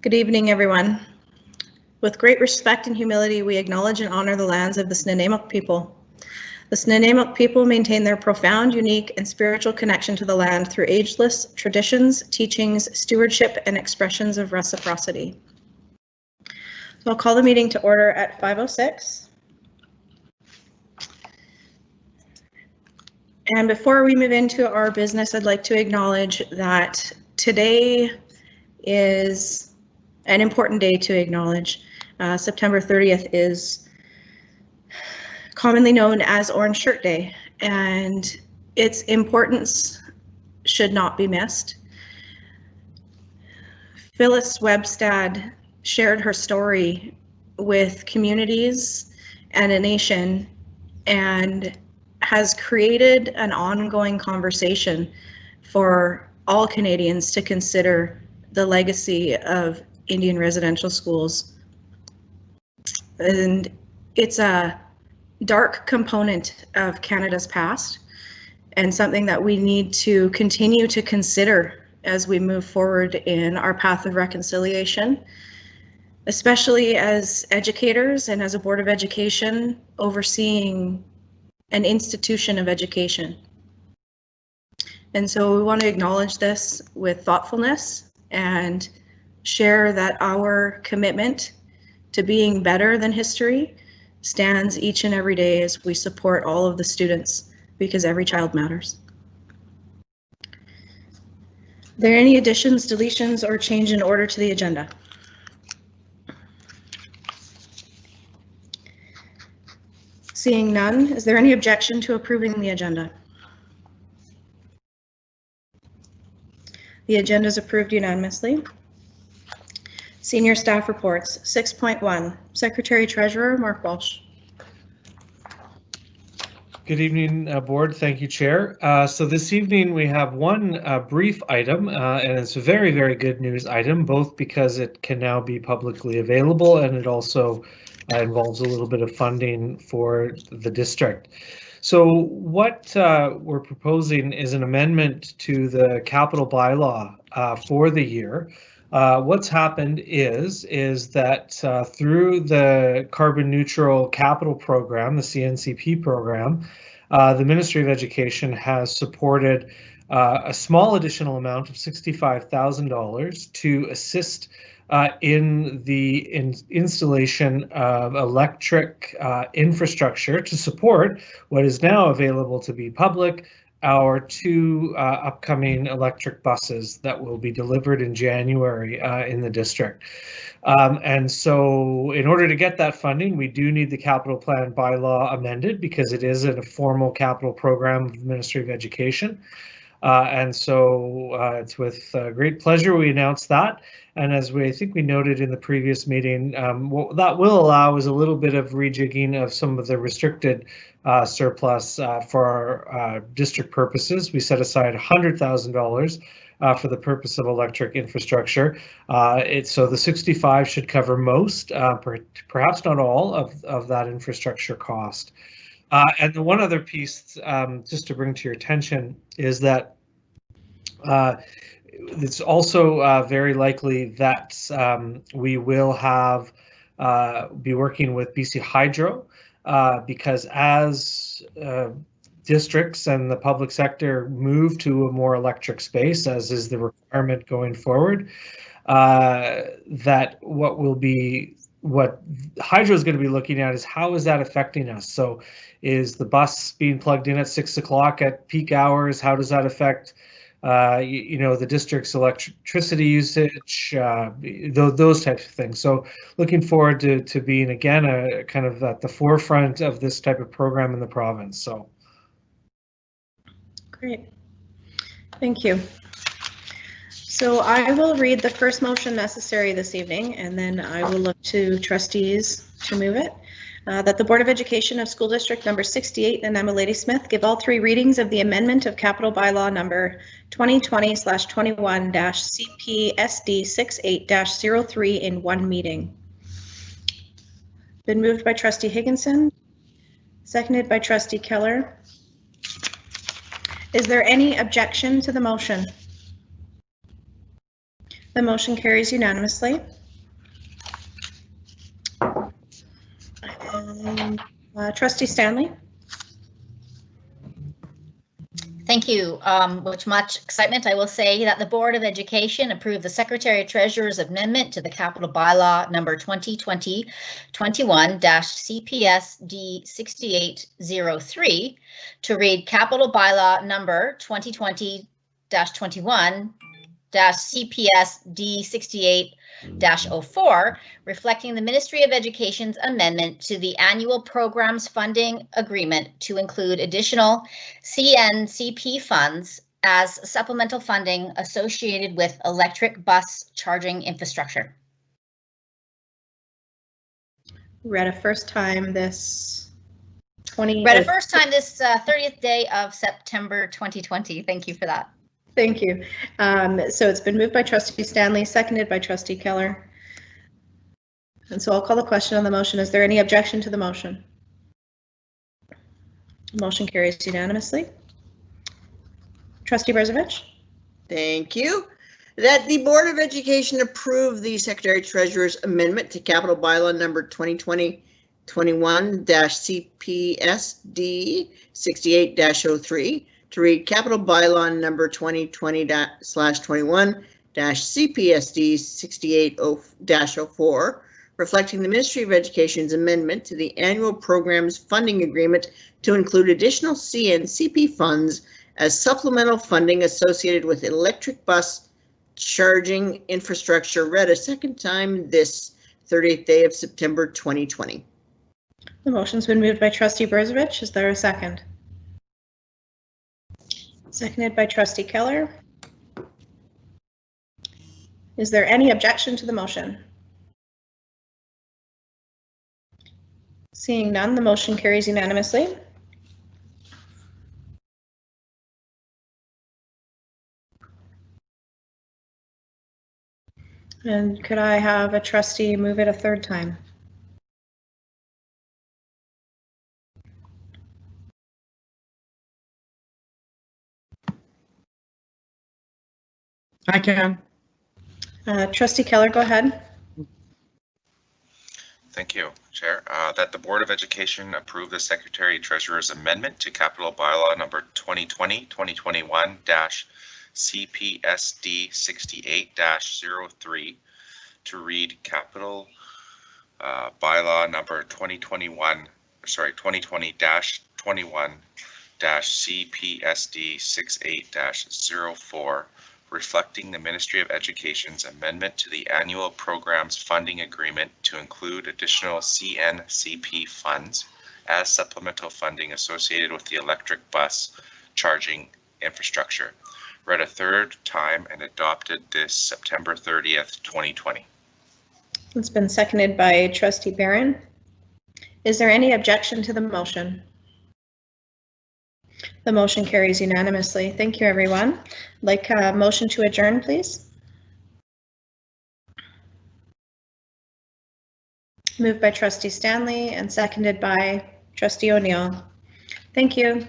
Good evening, everyone. With great respect and humility, we acknowledge and honor the lands of the Snuneymuxw people. The Snuneymuxw people maintain their profound, unique, and spiritual connection to the land through ageless traditions, teachings, stewardship, and expressions of reciprocity. So I'll call the meeting to order at 5:06. And before we move into our business, I'd like to acknowledge that today is an important day to acknowledge. September 30th is commonly known as Orange Shirt Day, and its importance should not be missed. Phyllis Webstad shared her story with communities and a nation and has created an ongoing conversation for all Canadians to consider the legacy of Indian residential schools. And it's a dark component of Canada's past and something that we need to continue to consider as we move forward in our path of reconciliation, especially as educators and as a Board of Education overseeing an institution of education. And so we want to acknowledge this with thoughtfulness and share that our commitment to being better than history stands each and every day as we support all of the students, because every child matters. Are there any additions, deletions, or change in order to the agenda? Seeing none, is there any objection to approving the agenda? The agenda is approved unanimously. Senior staff reports. 6.1, Secretary Treasurer Mark Walsh. Good evening, Board. Thank you, Chair. So this evening we have one brief item, and it's a very, very good news item, both because it can now be publicly available and it also involves a little bit of funding for the district. So what we're proposing is an amendment to the capital bylaw for the year. What's happened is that through the carbon neutral capital program, the CNCP program, the Ministry of Education has supported a small additional amount of $65,000 to assist in the installation of electric infrastructure to support what is now available to be public, our two upcoming electric buses that will be delivered in January in the district. And so in order to get that funding, we do need the capital plan bylaw amended because it is a formal capital program of the Ministry of Education. And so it's with great pleasure we announce that. And as I think we noted in the previous meeting, what that will allow is a little bit of rejigging of some of the restricted surplus for our district purposes. We set aside $100,000 for the purpose of electric infrastructure. So the 65 should cover most, perhaps not all, of that infrastructure cost. And the one other piece, just to bring to your attention, is that it's also very likely that we will be working with BC Hydro because as districts and the public sector move to a more electric space, as is the requirement going forward, that what Hydro is going to be looking at is how is that affecting us? So is the bus being plugged in at 6 o'clock at peak hours? How does that affect the district's electricity usage, those types of things. So looking forward to being, again, a kind of at the forefront of this type of program in the province. So. Great. Thank you. So I will read the first motion necessary this evening, and then I will look to trustees to move it. That the Board of Education of School District number 68 and Emma Ladysmith give all three readings of the amendment of capital bylaw number 2020/21-CPSD68-03 in one meeting. Been moved by Trustee Higginson, seconded by Trustee Keller. Is there any objection to the motion? The motion carries unanimously. Trustee Stanley? Thank you. With much excitement, I will say that the Board of Education approved the Secretary Treasurer's Amendment to the Capital Bylaw number 2020-21-CPS-D 6803 to read Capital Bylaw number 2020-21-CPS-D 68-04, reflecting the Ministry of Education's amendment to the annual programs funding agreement to include additional CNCP funds as supplemental funding associated with electric bus charging infrastructure. Read a first time this 30th day of September 2020. Thank you for that. Thank you. So it's been moved by Trustee Stanley, seconded by Trustee Keller. And so I'll call the question on the motion. Is there any objection to the motion? Motion carries unanimously. Trustee Brezovich? Thank you. That the Board of Education approve the Secretary Treasurer's amendment to Capital Bylaw number 2020-21-CPS-D 68-03 to read Capital Bylaw number 2020/21-CPS-D 68-04, reflecting the Ministry of Education's amendment to the annual programs funding agreement to include additional CNCP funds as supplemental funding associated with electric bus charging infrastructure, read a second time this 30th day of September 2020. The motion's been moved by Trustee Brezovich. Is there a second? Seconded by Trustee Keller. Is there any objection to the motion? Seeing none, the motion carries unanimously. And could I have a trustee move it a third time? I can. Trustee Keller, go ahead. Thank you, Chair. That the Board of Education approve the Secretary Treasurer's amendment to Capital Bylaw number 2020-21-CPS-D 68-03 to read Capital Bylaw number 2020-21-CPS-D 68-04, reflecting the Ministry of Education's amendment to the annual programs funding agreement to include additional CNCP funds as supplemental funding associated with the electric bus charging infrastructure. Read a third time and adopted this September 30th, 2020. It's been seconded by Trustee Barron. Is there any objection to the motion? The motion carries unanimously. Thank you, everyone. I'd like a motion to adjourn, please. Moved by Trustee Stanley and seconded by Trustee O'Neill. Thank you.